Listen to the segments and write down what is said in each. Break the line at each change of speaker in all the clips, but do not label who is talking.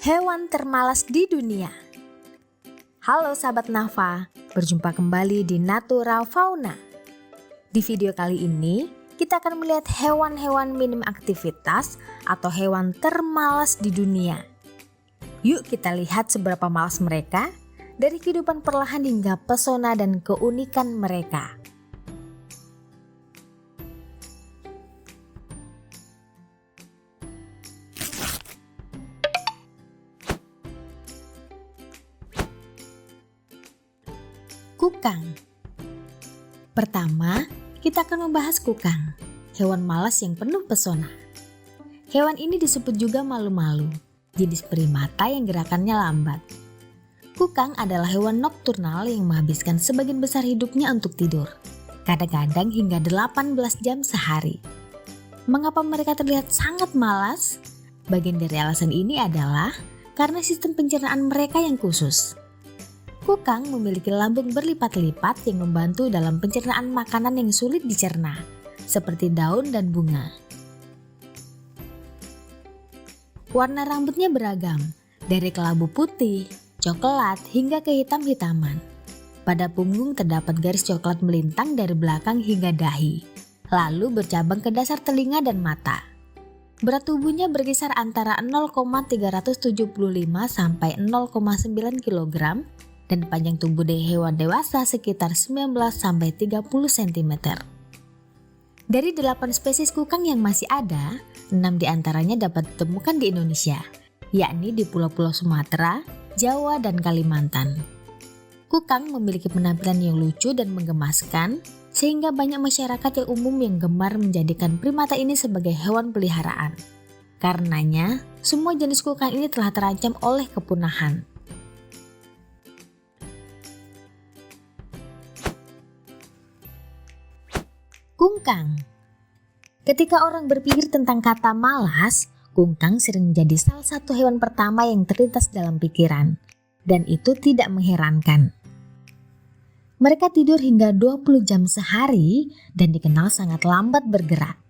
Hewan termalas di dunia. Halo sahabat Nafa, berjumpa kembali di Natura Fauna. Di video kali ini, kita akan melihat hewan-hewan minim aktivitas atau hewan termalas di dunia. Yuk kita lihat seberapa malas mereka, dari kehidupan perlahan hingga pesona dan keunikan mereka. Kukang. Pertama, kita akan membahas kukang, hewan malas yang penuh pesona. Hewan ini disebut juga malu-malu, jenis primata yang gerakannya lambat. Kukang adalah hewan nokturnal yang menghabiskan sebagian besar hidupnya untuk tidur, kadang-kadang hingga 18 jam sehari. Mengapa mereka terlihat sangat malas? Bagian dari alasan ini adalah karena sistem pencernaan mereka yang khusus. Kukang memiliki lambung berlipat-lipat yang membantu dalam pencernaan makanan yang sulit dicerna, seperti daun dan bunga. Warna rambutnya beragam, dari kelabu putih, coklat, hingga kehitam-hitaman. Pada punggung terdapat garis coklat melintang dari belakang hingga dahi, lalu bercabang ke dasar telinga dan mata. Berat tubuhnya berkisar antara 0,375 sampai 0,9 kg, dan panjang tubuh dari hewan dewasa sekitar 19-30 cm. Dari 8 spesies kukang yang masih ada, 6 diantaranya dapat ditemukan di Indonesia, yakni di Pulau-Pulau Sumatera, Jawa, dan Kalimantan. Kukang memiliki penampilan yang lucu dan menggemaskan, sehingga banyak masyarakat yang umum yang gemar menjadikan primata ini sebagai hewan peliharaan. Karenanya, semua jenis kukang ini telah terancam oleh kepunahan. Kungkang. Ketika orang berpikir tentang kata malas, kungkang sering menjadi salah satu hewan pertama yang terlintas dalam pikiran, dan itu tidak mengherankan. Mereka tidur hingga 20 jam sehari dan dikenal sangat lambat bergerak.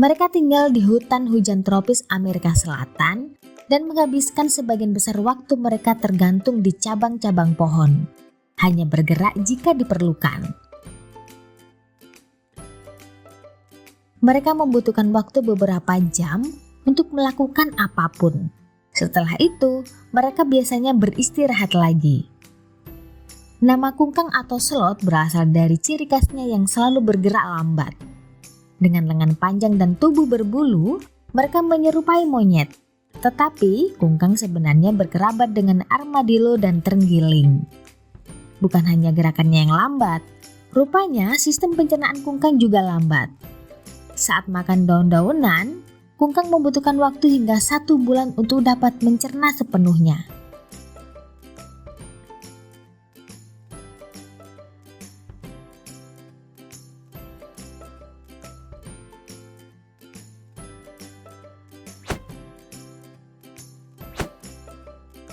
Mereka tinggal di hutan hujan tropis Amerika Selatan dan menghabiskan sebagian besar waktu mereka tergantung di cabang-cabang pohon, hanya bergerak jika diperlukan. Mereka membutuhkan waktu beberapa jam untuk melakukan apapun. Setelah itu, mereka biasanya beristirahat lagi. Nama kungkang atau sloth berasal dari ciri khasnya yang selalu bergerak lambat. Dengan lengan panjang dan tubuh berbulu, mereka menyerupai monyet. Tetapi, kungkang sebenarnya berkerabat dengan armadillo dan terenggiling. Bukan hanya gerakannya yang lambat, rupanya sistem pencernaan kungkang juga lambat. Saat makan daun-daunan, kungkang membutuhkan waktu hingga 1 bulan untuk dapat mencerna sepenuhnya.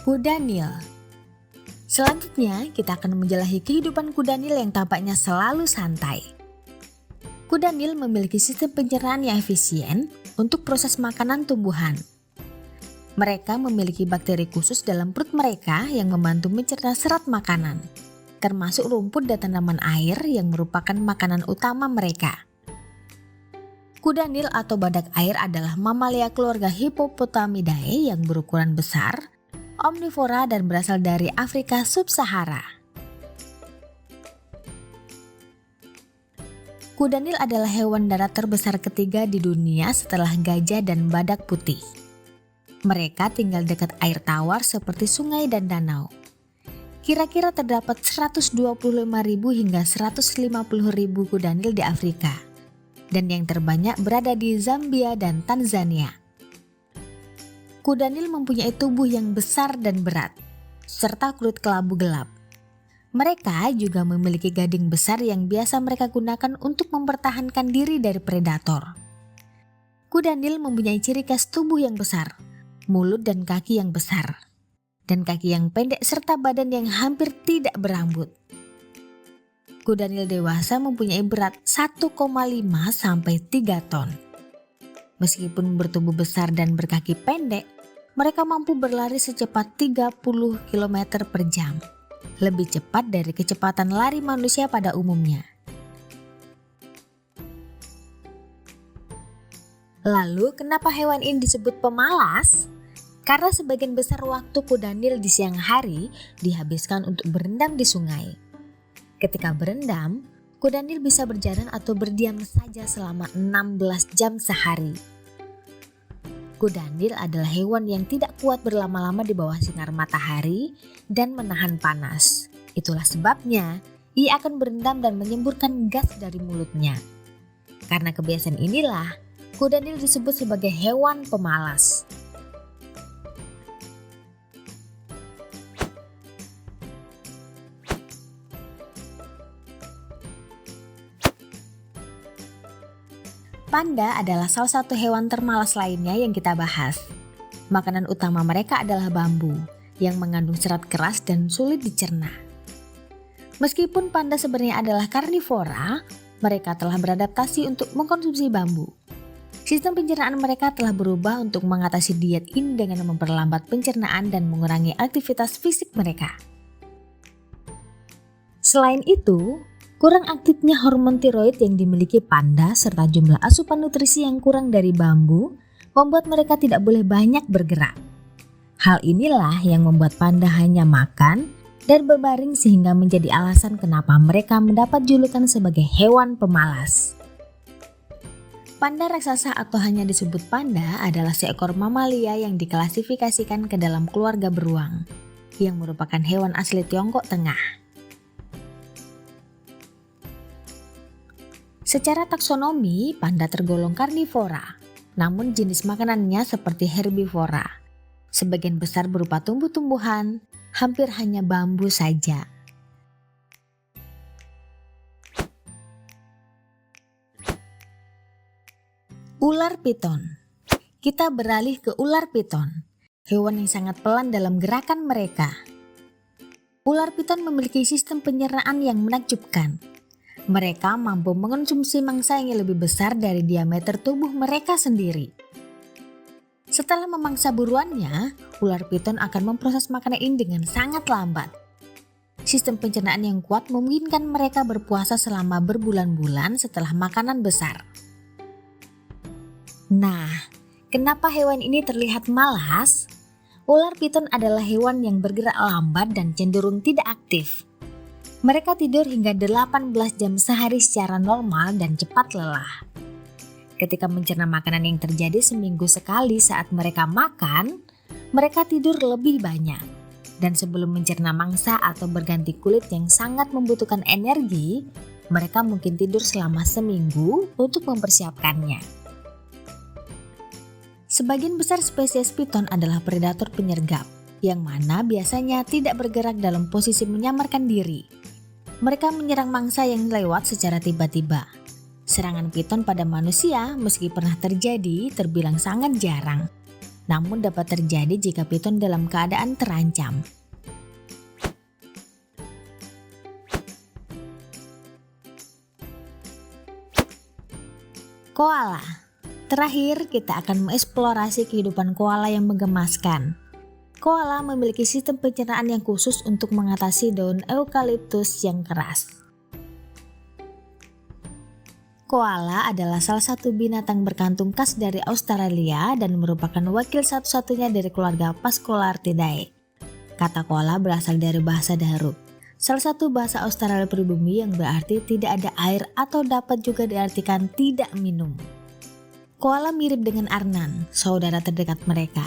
Kuda Nil. Selanjutnya, kita akan menjelajahi kehidupan kuda Nil yang tampaknya selalu santai. Kuda Nil memiliki sistem pencernaan yang efisien untuk proses makanan tumbuhan. Mereka memiliki bakteri khusus dalam perut mereka yang membantu mencerna serat makanan, termasuk rumput dan tanaman air yang merupakan makanan utama mereka. Kuda Nil atau badak air adalah mamalia keluarga Hippopotamidae yang berukuran besar, omnivora dan berasal dari Afrika Sub-Sahara. Kuda Nil adalah hewan darat terbesar ketiga di dunia setelah gajah dan badak putih. Mereka tinggal dekat air tawar seperti sungai dan danau. Kira-kira terdapat 125.000 hingga 150.000 kuda Nil di Afrika, dan yang terbanyak berada di Zambia dan Tanzania. Kuda Nil mempunyai tubuh yang besar dan berat, serta kulit kelabu gelap. Mereka juga memiliki gading besar yang biasa mereka gunakan untuk mempertahankan diri dari predator. Kuda Nil mempunyai ciri khas tubuh yang besar, mulut dan kaki yang besar, dan kaki yang pendek serta badan yang hampir tidak berambut. Kuda Nil dewasa mempunyai berat 1,5 sampai 3 ton. Meskipun bertubuh besar dan berkaki pendek, mereka mampu berlari secepat 30 km per jam. Lebih cepat dari kecepatan lari manusia pada umumnya. Lalu kenapa hewan ini disebut pemalas? Karena sebagian besar waktu kuda Nil di siang hari dihabiskan untuk berendam di sungai. Ketika berendam, kuda Nil bisa berjalan atau berdiam saja selama 16 jam sehari. Kuda Nil adalah hewan yang tidak kuat berlama-lama di bawah sinar matahari dan menahan panas. Itulah sebabnya ia akan berendam dan menyemburkan gas dari mulutnya. Karena kebiasaan inilah, kuda Nil disebut sebagai hewan pemalas. Panda adalah salah satu hewan termalas lainnya yang kita bahas. Makanan utama mereka adalah bambu, yang mengandung serat keras dan sulit dicerna. Meskipun panda sebenarnya adalah karnivora, mereka telah beradaptasi untuk mengkonsumsi bambu. Sistem pencernaan mereka telah berubah untuk mengatasi diet ini dengan memperlambat pencernaan dan mengurangi aktivitas fisik mereka. Selain itu, kurang aktifnya hormon tiroid yang dimiliki panda serta jumlah asupan nutrisi yang kurang dari bambu membuat mereka tidak boleh banyak bergerak. Hal inilah yang membuat panda hanya makan dan berbaring sehingga menjadi alasan kenapa mereka mendapat julukan sebagai hewan pemalas. Panda raksasa atau hanya disebut panda adalah seekor mamalia yang diklasifikasikan ke dalam keluarga beruang, yang merupakan hewan asli Tiongkok Tengah. Secara taksonomi, panda tergolong karnivora, namun jenis makanannya seperti herbivora. Sebagian besar berupa tumbuh-tumbuhan, hampir hanya bambu saja. Ular piton. Kita beralih ke ular piton, hewan yang sangat pelan dalam gerakan mereka. Ular piton memiliki sistem penyernaan yang menakjubkan. Mereka mampu mengonsumsi mangsa yang lebih besar dari diameter tubuh mereka sendiri. Setelah memangsa buruannya, ular piton akan memproses makanan ini dengan sangat lambat. Sistem pencernaan yang kuat memungkinkan mereka berpuasa selama berbulan-bulan setelah makanan besar. Nah, kenapa hewan ini terlihat malas? Ular piton adalah hewan yang bergerak lambat dan cenderung tidak aktif. Mereka tidur hingga 18 jam sehari secara normal dan cepat lelah. Ketika mencerna makanan yang terjadi seminggu sekali saat mereka makan, mereka tidur lebih banyak. Dan sebelum mencerna mangsa atau berganti kulit yang sangat membutuhkan energi, mereka mungkin tidur selama seminggu untuk mempersiapkannya. Sebagian besar spesies piton adalah predator penyergap, yang mana biasanya tidak bergerak dalam posisi menyamarkan diri. Mereka menyerang mangsa yang lewat secara tiba-tiba. Serangan piton pada manusia meski pernah terjadi terbilang sangat jarang, namun dapat terjadi jika piton dalam keadaan terancam. Koala. Terakhir, kita akan mengeksplorasi kehidupan koala yang menggemaskan. Koala memiliki sistem pencernaan yang khusus untuk mengatasi daun eukaliptus yang keras. Koala adalah salah satu binatang berkantung khas dari Australia dan merupakan wakil satu-satunya dari keluarga Phascolarctidae. Kata koala berasal dari bahasa Darug, salah satu bahasa Australia pribumi yang berarti tidak ada air atau dapat juga diartikan tidak minum. Koala mirip dengan Arnan, saudara terdekat mereka,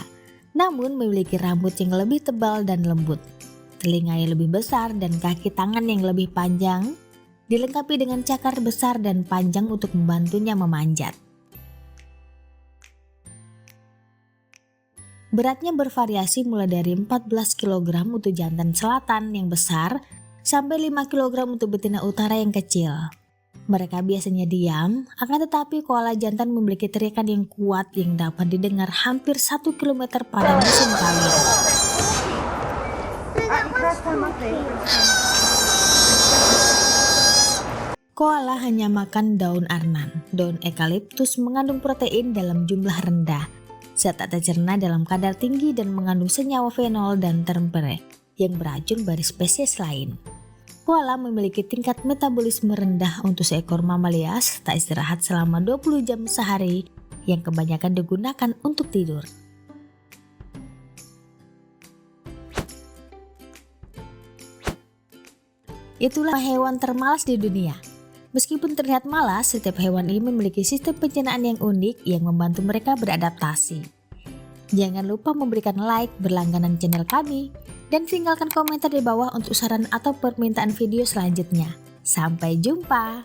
namun memiliki rambut yang lebih tebal dan lembut, telinga yang lebih besar dan kaki tangan yang lebih panjang, dilengkapi dengan cakar besar dan panjang untuk membantunya memanjat. Beratnya bervariasi mulai dari 14 kg untuk jantan selatan yang besar sampai 5 kg untuk betina utara yang kecil. Mereka biasanya diam, akan tetapi koala jantan memiliki teriakan yang kuat yang dapat didengar hampir 1 km pada musim kawin. Koala hanya makan daun arnan. Daun eukaliptus mengandung protein dalam jumlah rendah. Zat tak tercerna dalam kadar tinggi dan mengandung senyawa fenol dan terpene yang beracun bagi spesies lain. Koala memiliki tingkat metabolisme rendah untuk seekor mamalia serta istirahat selama 20 jam sehari yang kebanyakan digunakan untuk tidur. Itulah hewan termalas di dunia. Meskipun terlihat malas, setiap hewan ini memiliki sistem pencernaan yang unik yang membantu mereka beradaptasi. Jangan lupa memberikan like, berlangganan channel kami, dan tinggalkan komentar di bawah untuk saran atau permintaan video selanjutnya. Sampai jumpa!